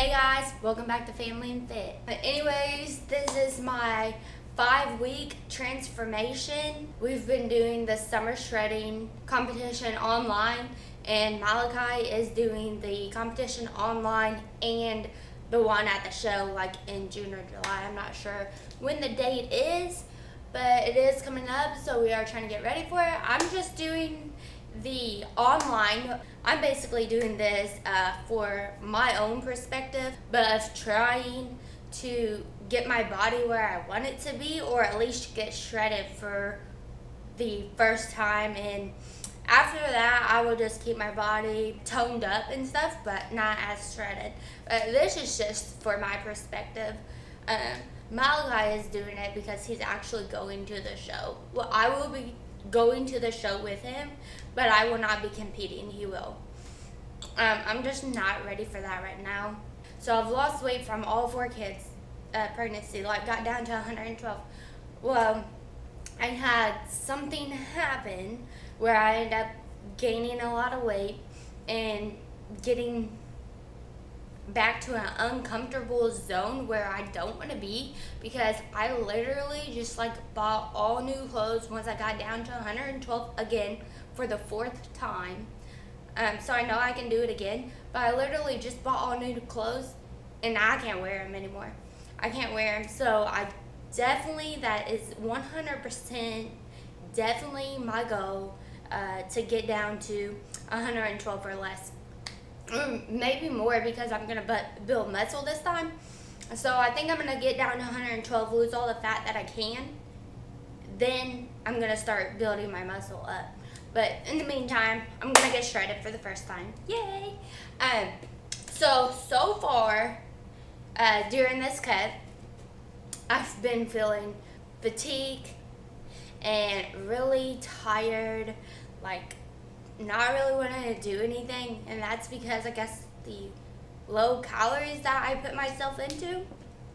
Hey guys, welcome back to Family and Fit. But anyways, this is my 5-week transformation. We've been doing the summer shredding competition online, and Malachi is doing the competition online and the one at the show like in June or July. I'm not sure when the date is, but it is coming up, so we are trying to get ready for it. I'm just doing the online. I'm basically doing this for my own perspective, but of trying to get my body where I want it to be, or at least get shredded for the first time. And after that, I will just keep my body toned up and stuff, but not as shredded. This is just for my perspective. Malachi is doing it because he's actually going to the show. Well, I will be going to the show with him, but I will not be competing. He will. I'm just not ready for that right now. So I've lost weight from all 4 kids' pregnancy, like got down to 112. Well, I had something happen where I ended up gaining a lot of weight and getting back to an uncomfortable zone where I don't want to be, because I literally just bought all new clothes once I got down to 112 again for the 4th time. So I know I can do it again, but I literally just bought all new clothes and I can't wear them anymore. I can't wear them. So that is 100% definitely my goal, to get down to 112 or less. Maybe more, because I'm going to build muscle this time. So I think I'm going to get down to 112, lose all the fat that I can. Then I'm going to start building my muscle up. But in the meantime, I'm going to get shredded for the first time. Yay! So far, during this cut, I've been feeling fatigue and really tired, not really wanting to do anything, and that's because I guess the low calories that I put myself into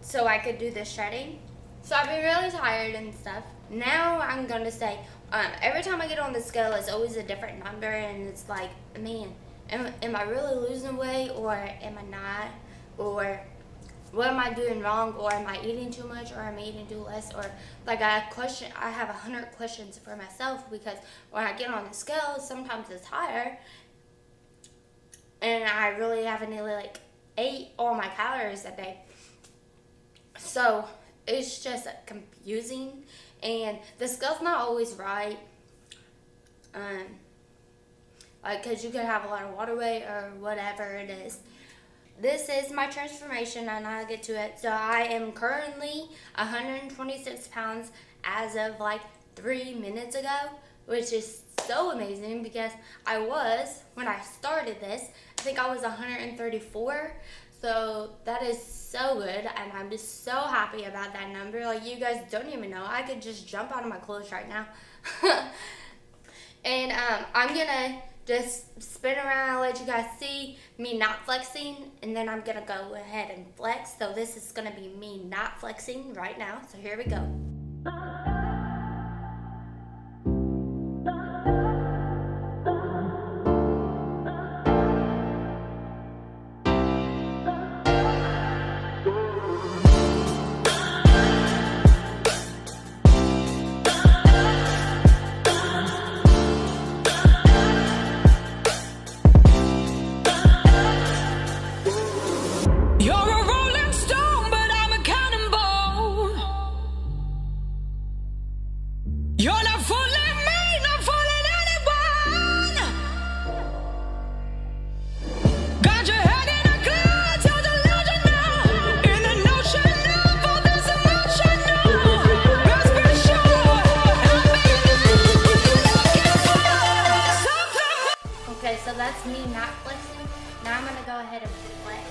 so I could do the shredding. So I've been really tired and stuff. Now I'm going to say, every time I get on the scale, it's always a different number, and it's like, man, am I really losing weight, or am I not, or what am I doing wrong, or am I eating too much, or am I eating too less, or I have 100 questions for myself, because when I get on the scale, sometimes it's higher, and I really haven't ate all my calories that day. So it's just confusing, and the scale's not always right, because you could have a lot of water weight or whatever it is. This is my transformation, and I'll get to it. So I am currently 126 pounds as of 3 minutes ago, which is so amazing, because when I started this, I think I was 134. So that is so good, and I'm just so happy about that number. You guys don't even know. I could just jump out of my clothes right now. And I'm gonna just spin around and let you guys see me not flexing, and then I'm gonna go ahead and flex. So this is gonna be me not flexing right now. So here we go. You're not fooling me, not fooling anyone. Got your head in a cloud, you're delusional. In an ocean of all this emotional. Let's be sure, Okay, so that's me not flexing. Now I'm gonna go ahead and flex.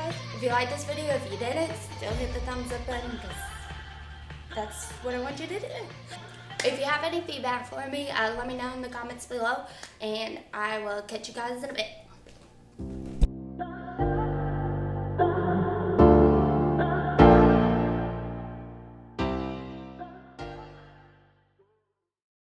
guys. If you like this video, if you didn't, still hit the thumbs up button because that's what I want you to do. If you have any feedback for me, let me know in the comments below, and I will catch you guys in a bit.